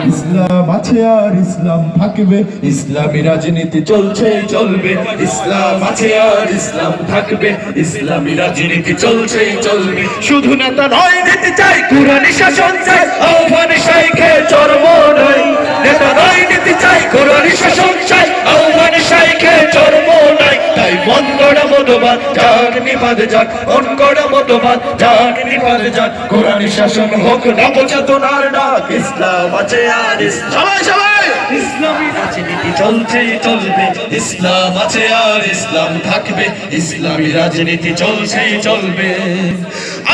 ইসলাম আছে আর ইসলাম থাকবে, ইসলামী রাজনীতি চলছে চলবে। ইসলাম আছে আর ইসলাম থাকবে, ইসলামী রাজনীতি চলছে চলবে। শুধু নেতা নয়, নীতি চাই, কুরআনী শাসন চাই, আহ্বান শাইখে চরম নাই। নেতা নয়, নীতি চাই, কুরআনী শাসন চাই, আহ্বান শাইখে চরম নাই। তাই মন গড়া মতবাদ যাক নিপাত যাক, মন গড়া মতবাদ যাক নিপাত যাক। কুরআনী শাসন হোক নবচেতনার ডাক। ইসলাম আছে আর সবাই সবাই ইসলামী রাজনীতি চলছে চলবে। ইসলাম আছে আর ইসলাম থাকবে, ইসলামী রাজনীতি চলছে চলবে।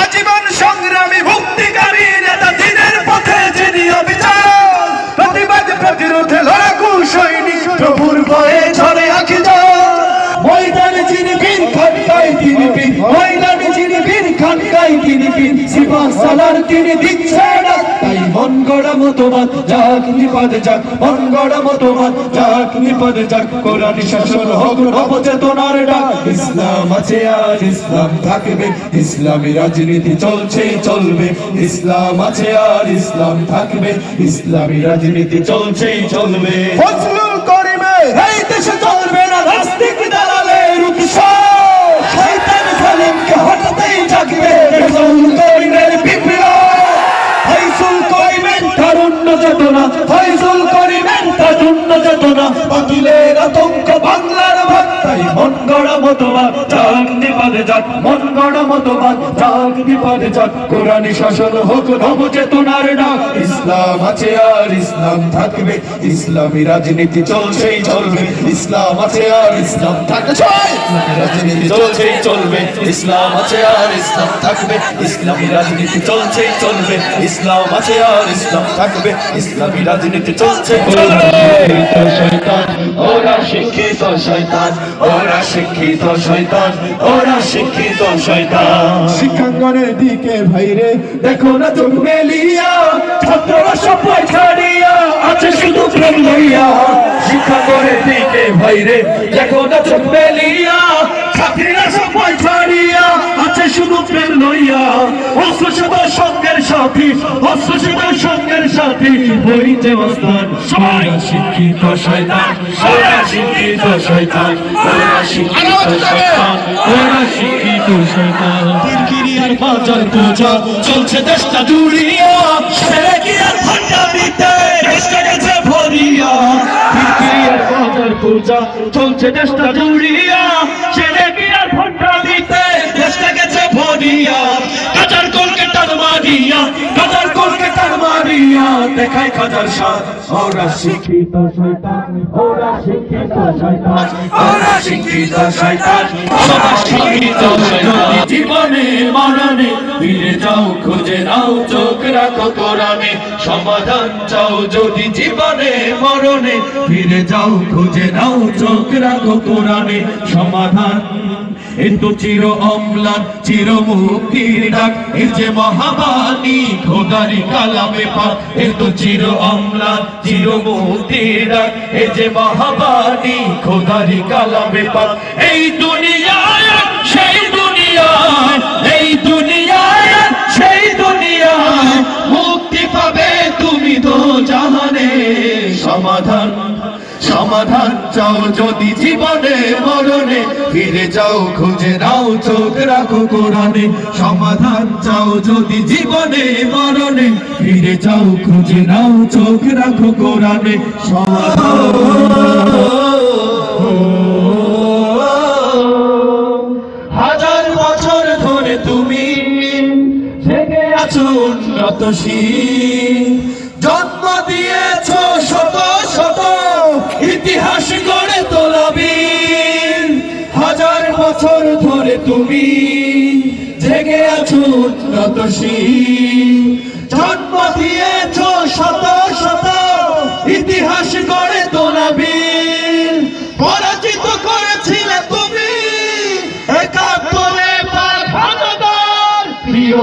আজীবন সংগ্রামী মুক্তিকামী নেতা, দিনের পথে যিনি অবিচল, প্রতিবাদ প্রতিরোধে লড়াকু সৈনিক, প্রভুর ভয়ে ঝরে আঁখি জল। ময়দানে যিনি বীর খানকায় তিনি বীর, ময়দানে যিনি বীর খানকায় তিনি বীর, সিপাহ সালার তিনি দিচ্ছে না। তাই মন গড়া মতবাদ যাক নিপাত যাক, মন গড়া মতবাদ যাক নিপাত যাক। কোরআনী শাসন হোক নবচেতনার ডাক। ইসলাম আছে আর ইসলাম থাকবে, ইসলামী রাজনীতি চলছে চলবে। ইসলাম আছে আর ইসলাম থাকবে, ইসলামী রাজনীতি চলছে চলবে। ফজলুল করিমে এই দেশে চলবে না নাস্তিক দালালের উৎসব, শয়তান জালিমকে হঠাতেই জাগবে ফজলুল করিমের বিপ্লব। ফজলুল করিমের তারুণ্য চেতনা, ফজলুল করিমের তারুণ্য চেতনা, বাতিলের আতঙ্ক বাংলার ভাগ। তাই মন গড়া মতবাদ যাক নিপাত যাক, মন গড়া মতবাদ যাক নিপাত যাক। কোরআনী শাসন হোক নবচেতনার ডাক। ইসলাম আছে আর ইসলাম থাকবে, ইসলামী রাজনীতি চলছেই চলবে। ইসলাম আছে আর ইসলাম থাকবে, রাজনীতি চলছেই চলবে। ইসলাম আছে আর ইসলাম থাকবে, ইসলামী রাজনীতি চলছেই চলবে। ইসলাম আছে আর ইসলাম থাকবে, ইসলামী রাজনীতি চলছে চলবে। শয়তান ওরা শিক্ষিত শয়তান, ওরা শিক্ষিত শয়তান, ওরা শিক্ষিত শয়তান। শিক্ষাঙ্গনের দিকে ভাইরে দেখো না চোখ মেলিয়া, ছাত্ররা সবাই ছাড়িয়া আছে শুধু প্রেম লইয়া। শিক্ষাঙ্গনের দিকে ভাইরে দেখো না চোখ মেলিয়া, ছাত্রীরা সবাই ছাড়িয়া আছে শুধু প্রেম লইয়া। অস্ত্রসেবা সঙ্গের সাথী, অস্ত্রসেবা সঙ্গের সাথী হইতে অস্তান। সবাই শিক্ষিত শয়তান, ওরা শিক্ষিত শয়তান, ওরা শিক্ষিত শয়তান, ওরা শিক্ষিত শয়তান। কিরকিরিয়ার বাজার পূজা চলছে দেশটা জুড়িয়া, ছেড়ে কি আর ভান্ডামিতে দেশটা গেছে ভরিয়া। কিরকিরিয়ার বাজার পূজা চলছে দেশটা জুড়িয়া, ছেড়ে কি আর ভান্ডামিতে দেশটা গেছে ভরিয়া। কাজার কলকে টান মারিয়া, কাজার কলকে টান মারিয়া দেখায় খাজার সাথ। ওরা শিক্ষিত শয়তান, ওরা শিক্ষিত শয়তান, ওরা শিক্ষিত শয়তান, ওরা শিক্ষিত শয়তান। জীবনে মরণে ফিরে যাও, খুঁজে নাও, চোখ রাখো কোরআনে। সমাধান চাও যদি জীবনে মরণে, ফিরে যাও, খুঁজে নাও, চোখ রাখো কোরআনে। সমাধান এ তো চির অম্লান চির মুক্তির ডাক, এ যে মহাবাণী খোদারি কালামে পাক। এ তো চির অম্লান চির মুক্তির ডাক, এ যে মহাবাণী খোদারি কালামে পাক। এই দুনিয়ায় সেই দুনিয়ায়, এই দুনিয়ায় সেই দুনিয়ায় মুক্তি পাবে তুমি দো জাহানে। সমাধান সমাধান চাও যদি জীবনে মরণে, ফিরে যাও, খুঁজে নাও, চোখ রাখো কোরআনে। সমাধান চাও যদি জীবনে মরণে, ফিরে যাও, খুঁজে নাও, চোখ রাখো কোরআনে। হাজার বছর ধরে তুমি জেগে আছো উন্নতশীল, জন্ম দিয়েছো শত শত ইতিহাস গড়ে তোলা বীর। হাজার বছর ধরে তুমি জেগে আছো উন্নতশীল, জন্ম দিয়েছো শত শত ইতিহাস গড়ে তোলা বীর। পরাজিত করেছিলে তুমি একাত্তরে পাক হানাদার, প্রিয়